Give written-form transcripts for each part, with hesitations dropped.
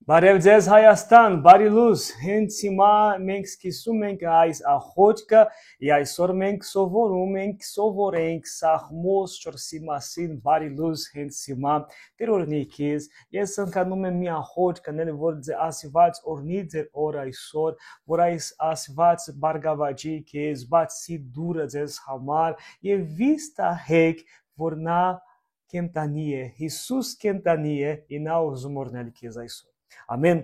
Բարև ձեզ Հայաստան, բարի լույս, հենց հիմա մենք սկսում ենք այս աղոթքը, այսօր մենք սովորենք Սաղմոս 4-ի մասին, բարի լույս, հենց հիմա Տեր օրհնի քեզ, ես անկանում եմ մի աղոթք անել, որ Աստված օրհնի ձեր օր այսօր, որ այս Աստված բարգավաճի քեզ, բացի դուրը ձեզ համար եւ վստահեք, որ նա կենտանի է, Հիսուս կենտանի է, եւ նա ուզում օրհնել քեզ այսօր։ Ամեն։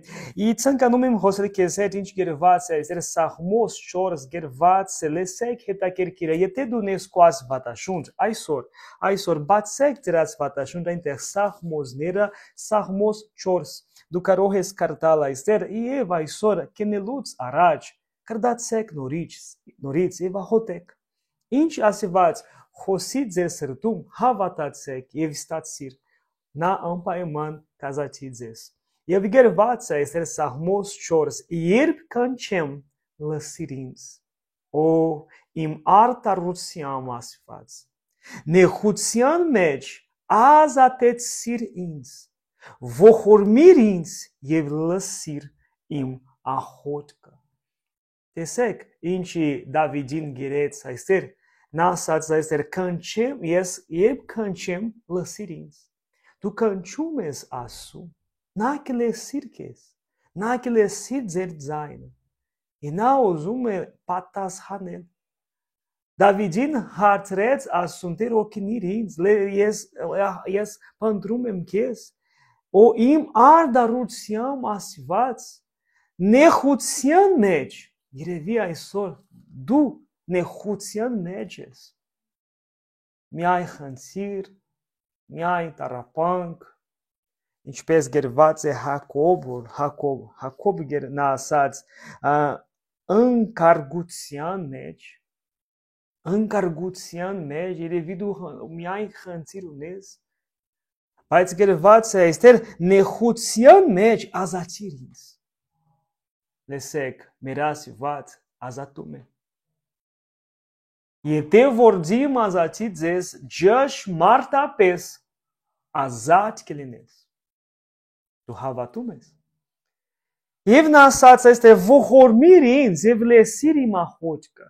Իցն ցանկանում եմ խոսել քեզ հետ ինչ գրված է, այսօր Սաղմոս 4 գրված է, լսեք հետաքրքիր է, եթե դու ունես քո աստվածաշունչ, այսօր բացեք ձեր աստվածաշունչը, այնտեղ Սաղմոսները, Սաղմոս 4, դու կարող ես կարդալ այստեղ եւ այսօր կենելուց առաջ կարդացեք նորից եւ աղոթեք։ Ինչ ասված խոսի ձեր սրտում, հավատացեք եւ ստացիր, նա անպայման կազատի ձեզ։ Եվ գրված է այսօր Սաղմոս 4, երբ կանչեմ լսիր ինձ, օ իմ արտարության Աստված, նեղության մեջ ազատեցիր ինձ, ողորմիր ինձ եւ լսիր իմ աղոթքը։ Տեսեք, ինչի Դավիթին գրեց այստեղ, նա ասաց այստեղ կանչեմ, ես երբ կանչեմ լսիր ինձ։ Դու կանչում ես Աստծուն, նա կլսիր քեզ, նա կլսիր ձեր ձայնը, եւ նա ուզում է պատասխանել։ Դավիթին հարցրեց Աստծուն, Տեր օգնիր ինձ, ես փնտրում եմ քեզ, օ իմ արտարության Աստված, նեղության մեջ, երևի այսօր դու նեղության մեջ ես։ Միայն խնդիր, միայն տառապանք, ինչպես գրված է Հակոբ նա ասաց անկարգության մեջ երևի դու միայն խնդիր ունես, բայց գրված է այստեղ նեղության մեջ ազատիր ինձ։ Լսեք, մեր Աստված ազատում է։ Եթե որ դիմ ազատի ձեզ ճշմարտապես ազատ կլինես։ Դու հավատում ես։ Եվ նա ասաց այստեղ ողորմիր ինձ եւ լսիր իմ աղոթքը։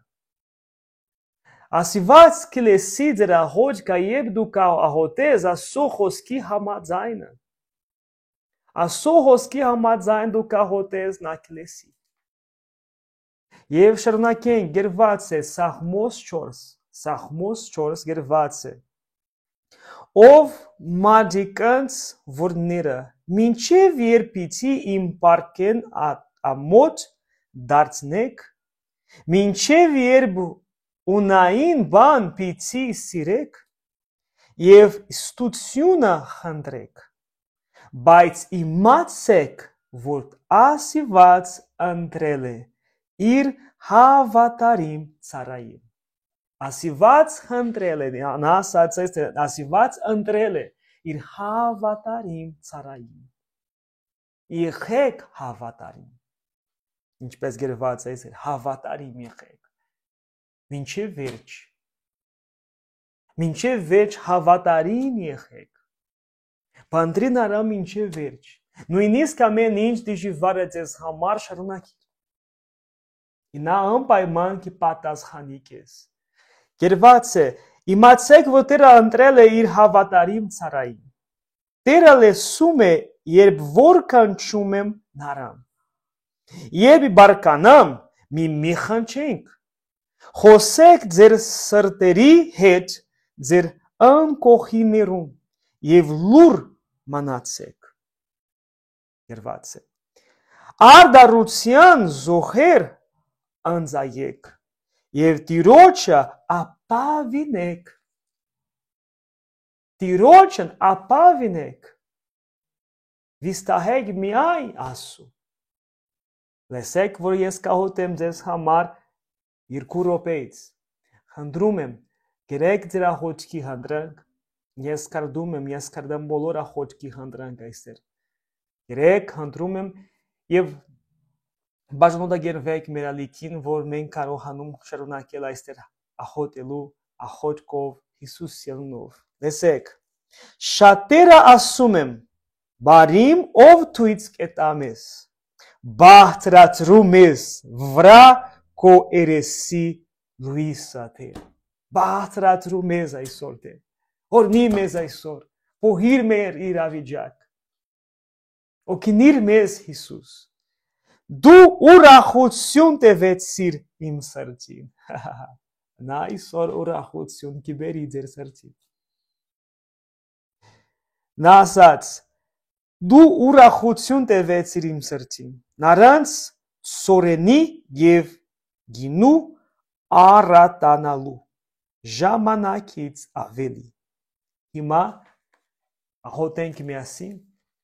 Աստված կլսի ձեր աղոթքը, երբ դու աղոթես Աստծո խոսքի համաձայնը։ Աստծո խոսքի համաձայն դու աղոթես, նա կլսի։ Եվ շարունակենք, գրված է Սաղմոս 4 գրված է։ Ով մադիկանց որները մինչև երբ պիտի իմ պարկեն ամոթ դարձնեք, մինչև երբ ունային բան պիտի սիրեք եւ ստությունը խնդրեք, բայց իմացեք, որ Աստված ընտրել է իր հավատարիմ ծառային։ Աստված ընտրել է, նա ասաց է, Աստված ընտրել է իր հավատարիմ ծառային։ Եղեք հավատարիմ։ Ինչպես գրված է, հավատարիմ եղեք։ Մինչև վերջ։ Մինչև վերջ հավատարիմ եղեք։ Բանտրին արա մինչև վերջ։ Նույնիսկ ամեն ինչ դժվար է ձեզ համար շարունակիր։ Նա անպայման կպատասխանի քեզ։ Գրված է, իմացեք, որ Տերը ընտրել է իր հավատարիմ ծառային։ Տերը լսում է, երբ որ կանչում եմ նրան։ Երբ բարկանամ, մի խնդրենք։ Խոսեք ձեր սրտերի հետ, ձեր անկողիներում եւ լուր մնացեք։ Գրված է։ Արդարության զոհեր անձայեք եւ Տիրոջը ապավինեք։ Տիրոջն ապավինեք։ Վստահեք միայն Աստծուն։ Լսեք, որ ես կաղոթեմ ձեզ համար 2 րոպեից։ Խնդրում եմ, գրեք ձեր աղոթքի հանդրանք։ Ես կարդամ բոլոր աղոթքի հանդրանք այստեղ։ Գրեք, խնդրում եմ եւ բաժանորդագրվեք մեր ալիքին, որ մենք կարողանում շարունակել այստեղ աղոթելու աղոթքով Հիսուսի անունով։ Լսեք, շատերը ասում են, Բարիմ ով թույց կետամես, բահտրացրում ես վրա քո երեսի լույսը Տեր։ Բահտրացրում ես այսօր Տեր։ Օրհնի մեզ այսօր, փոխիր մեր իրավիճակ։ Օգնիր մեզ Հիսուս։ Դու ուրախություն տվեցիր իմ սրտին։ Նա այսօր ուրախություն կբերի ձեր սրտին։ Նա ասաց. դու ուրախություն տվեցիր իմ սրտին, նրանց սորենի և գինու առատանալու ժամանակից ավելի։ Հիմա աղոթենք միասին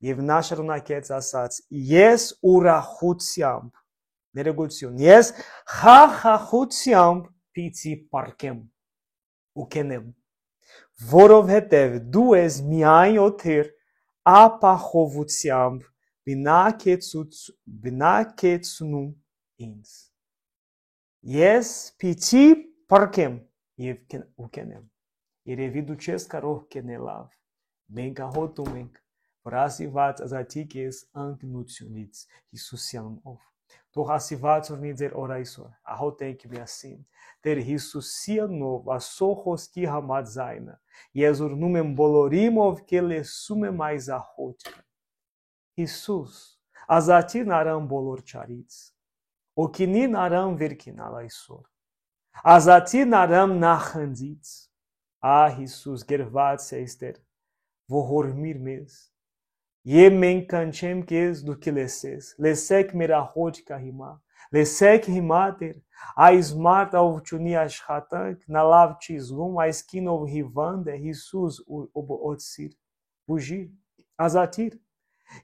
և նա շարունակեց ասաց. ես ուրախությամբ, ներողություն, ես խաղաղությամբ պիտի պառկեմ ու կենեմ, որովհետև դու ես միայն օթեր ապահովությամբ բնակեցնում ինձ։ Ես պիտի պառկեմ ու կենեմ։ Երևի դու չես կարող կենել լավ։ Մենք աղոթում ենք, որ ասիված ազատի քեզ անկնությունից Հիսուսյանով։ Թող ասիված օրհնի ձեր օր այսօր։ Աղոթենք միասին։ Տեր Հիսուսի անունով ասո խոսքի համաձայնը ես օրհնում եմ բոլորին, ովքեր լսում են այս աղոթքը։ Հիսուս, ազատի նրան բոլոր չարից։ Օգնի նրան վերկենալ այսօր։ Ազատի նրան նախանձից։ Հիսուս, գերված ես Տեր, ողորմիր մեզ։ Եվ մենք կանչեմ քեզ դու կլսես։ Լսեք մեր աղոթքը հիմա։ Լսեք հիմա Տեր, այս մարդը ով չունի աշխատանք, նա լավ չի զգում, այս կինով հիվանդ է, Հիսուս օծիր, բուժիր, ազատիր։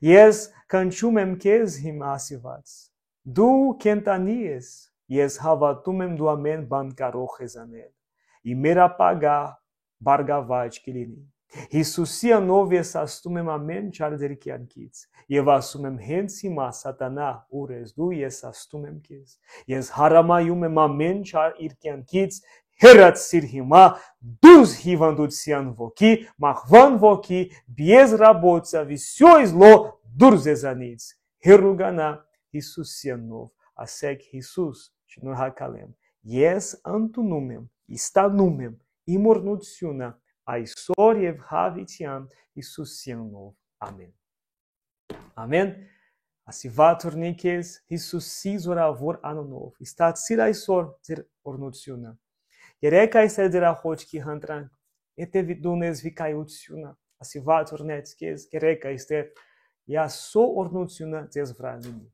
Ես կանչում եմ քեզ հիմա ասիված։ Դու կենտանի ես, ես հավատում եմ դու ամեն բան կարող ես անել։ Իմ մեր ապագա բարգավաճ կլինի։ Հիսուսի անունով ես ասում եմ ամեն չար ձեր կյանքից եւ ասում եմ հենց հիմա սատանա ուր ես դու ես ասում եմ քեզ ես հարամայում եմ ամեն չար իր կյանքից հեռացիր հիմա դուրս հիվանդության ոգի մահվան ոգի без работа всё зло դուրս զանից հերուգանա Հիսուսի անունով ասեք Հիսուս շնորհակալ եմ ես ընդունում եմ ստանում եմ իմ օրհնությունը այսօր եւ հավիտյան Հիսուսի անունով ամեն ամեն ասիված օրհնի քեզ Հիսուսի զորավոր անունով ստացիր այսօր ձեր օրհնությունը երեք այսօր ձեր աղոթքի հանդրանք եթե դու ունես վկայությունը ասիված օրհնեց քեզ երեք այսօր Ясո օրհնությունը ձեզ վրա լինի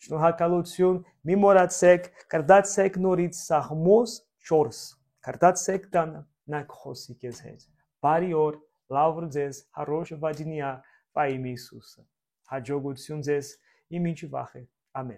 շնորհակալություն մի մոռացեք կրդացեք նորից Սաղմոս 4 կրդացեք տանը նա կխոսի քեզ հետ Բարի օր, լավ օր ձեզ, хорошего дня во имя Иисуса։ Հաջողություն ձեզ, իմ ինչ վախ է։ Ամեն։